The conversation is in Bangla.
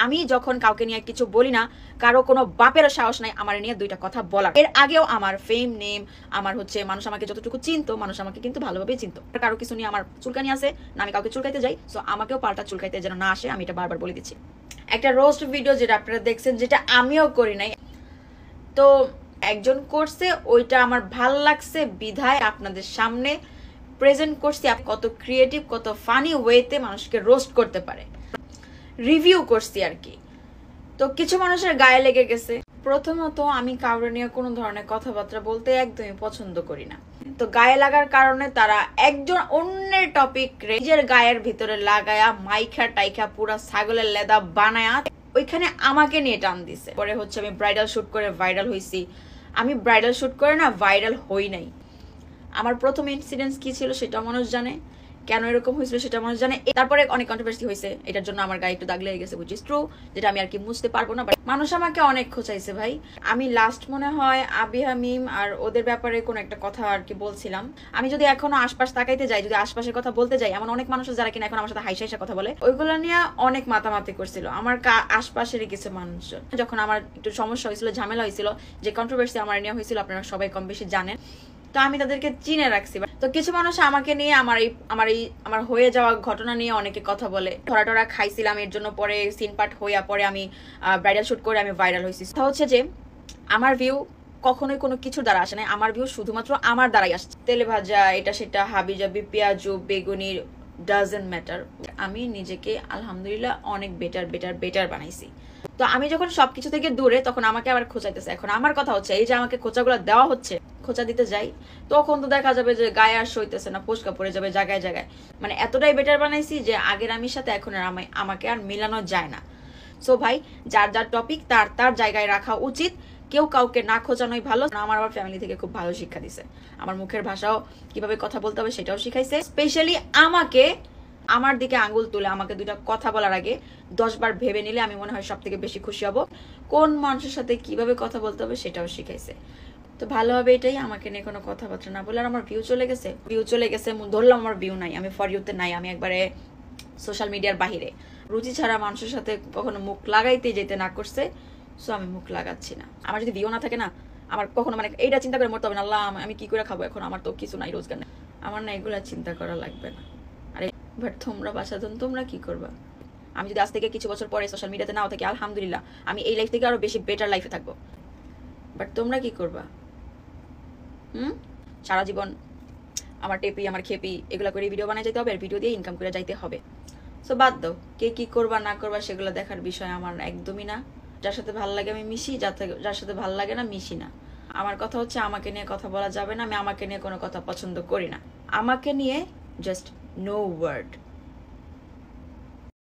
আমি যখন কাউকে নিয়ে কিছু বলি না, কারো কোনো বাপেরও সাহস নাই আমার নিয়ে দুইটা কথা বলার। এর আগেও আমার ফেম নেম, আমার হচ্ছে মানুষ আমাকে যতটুকু চিনতো, মানুষ আমাকে কিন্তু ভালোভাবেই চিনতো। কারো কিছু নিয়ে আমার চুলকানি আছে না, আমি কাউকে চুলকাইতে যাই, সো আমাকেও পাল্টা চুলকাইতে যেন না আসে, আমি এটা বারবার বলে দিচ্ছি। একটা রোস্ট ভিডিও যেটা আপনারা দেখছেন, যেটা আমিও করি নাই, তো একজন করছে, ওইটা আমার ভাল লাগছে বিধায় আপনাদের সামনে প্রেজেন্ট করছি। কত ক্রিয়েটিভ, কত ফানি ওয়েতে মানুষকে রোস্ট করতে পারে রিভিউ করছি আর কি। তো কিছু মানুষের গায়ে লেগে গেছে। প্রথমত আমি কাউরে নিয়ে কোনো ধরনের কথাবার্তা বলতে একদমই পছন্দ করি না। তো গায়ে লাগার কারণে তারা একজন অন্যের টপিক নিজের গায়ের ভিতরে লাগায়া মাইখা টাইখা পুরা ছাগলের লেদা বানায়া ওইখানে আমাকে নিয়ে টান দিছে। পরে হচ্ছে আমি ব্রাইডাল শুট করে ভাইরাল হইছি। আমি ব্রাইডাল শুট করে না ভাইরাল হই নাই। আমার প্রথম ইনসিডেন্স কি ছিল সেটাও মানুষ জানে, কেন এরকম হয়েছিল সেটা মানুষ জানে। তারপরে অনেক কন্ট্রোভার্সি হয়েছে, এটার জন্য আমার গায়ে একটু দাগ লেগে গেছে, which is true, যেটা আমি আর কি মুছতে পারবো না। মানুষ আমাকে অনেক খোঁচাইছে ভাই। আমি লাস্ট মনে হয় আবি হামিম আর ওদের ব্যাপারে কোন একটা কথা আর কি বলছিলাম। আমি যদি এখনো আশপাশ তাকাইতে যাই, যদি আশপাশের কথা বলতে যাই, এমন অনেক মানুষ যারা কিনা এখন আমার সাথে হাইসা কথা বলে, ওইগুলো নিয়ে অনেক মাতামাতি করছিল আমার আশপাশেরই কিছু মানুষ। যখন আমার একটু সমস্যা হয়েছিল, ঝামেলা হয়েছিল, যে কন্ট্রোভার্সি আমার নিয়ে হয়েছিল, আপনারা সবাই কম বেশি জানেন, তো আমি তাদেরকে চিনে রাখছি। তো কিছু মানুষ আমাকে নিয়ে আমার হয়ে যাওয়া ঘটনা নিয়ে অনেকে কথা বলে। ধরা টরা খাইছিলাম এর জন্য, পরে সিন পার্ট হইয়া পরে আমি ব্রাইডাল শুট করে আমি ভাইরাল হয়েছি। তা হচ্ছে যে আমার ভিউ কখনোই কোনো কিছুর দ্বারা আসে না, আমার ভিউ শুধুমাত্র আমার দ্বারাই আসছে। তেলে ভাজা, এটা সেটা, হাবি জাবি, পেঁয়াজু, বেগুনি, ডাজন্ট ম্যাটার। আমি নিজেকে আলহামদুলিল্লাহ অনেক বেটার বানাইছি। তো আমি যখন সবকিছু থেকে দূরে, তখন আমাকে আবার খোঁচাইতেছে। এখন আমার কথা হচ্ছে, এই যে আমাকে খোঁচাগুলো দেওয়া হচ্ছে, খোঁচা দিতে যাই, তখন তো দেখা যাবে যে গায়ে আর সইতেছে না, ফোসকা পড়ে যাবে জায়গায় জায়গায়। মানে এতটাই বেটার বানাইছি যে আগের আমির সাথে এখন আর আমাকে আর মিলানো যায় না। সো ভাই, যার যার টপিক তার জায়গায় রাখা উচিত। কেউ কাউকে না খোঁচানোই ভালো। আমার আবার ফ্যামিলি থেকে খুব ভালো শিক্ষা দিছে। আমার মুখের ভাষাও কিভাবে কথা বলতে হবে সেটাও শিখাইছে। স্পেশালি আমাকে আমার দিকে আঙ্গুল তুলে আমাকে দুইটা কথা বলার আগে 10 বার ভেবে নিলে আমি মনে হয় সব থেকে বেশি খুশি হব। কোন মানুষের সাথে কিভাবে কথা বলতে হবে সেটাও শিখাইছে। তো ভালো হবে এটাই, আমাকে নিয়ে কোনো কথাবার্তা না বলে। আর আমার ভিউ চলে গেছে, ধরলাম আমার ভিউ নাই, আমি ফর ইউতে নাই, আমি একবারে সোশ্যাল মিডিয়ার বাহিরে। রুচি ছাড়া মানুষের সাথে কখনো মুখ লাগাইতে যেতে না করছে, সো আমি মুখ লাগাচ্ছি না। আমার যদি ভিউ না থাকে না, আমার কখনো মানে এইটা চিন্তা করে মরতে হবে না, আল্লাহ আমি কি করে খাবো এখন, আমার তো কিছু নাই, রোজগার নেই, আমার না এগুলা চিন্তা করা লাগবে না। আরে বাট তোমরা বাসাধন, তোমরা কি করবা? আমি যদি আজ থেকে কিছু বছর পরে সোশ্যাল মিডিয়াতে নাও থাকি, আলহামদুলিল্লাহ, আমি এই লাইফ থেকে আরো বেশি বেটার লাইফে থাকবো। বাট তোমরা কি করবা? সারা জীবন আমার টেপি, আমার খেপি, এগুলা করে ভিডিও বানাই যেতে হবে, আর ভিডিও দিয়ে ইনকাম করে যাইতে হবে। সো বাদ দাও, কে কি করবা না করবা সেগুলো দেখার বিষয় আমার একদমই না। যার সাথে ভালো লাগে আমি মিশি, যার সাথে ভালো লাগে না মিশি না। আমার কথা হচ্ছে, আমাকে নিয়ে কথা বলা যাবে না। আমি আমাকে নিয়ে কোনো কথা পছন্দ করি না। আমাকে নিয়ে জাস্ট নো ওয়ার্ড।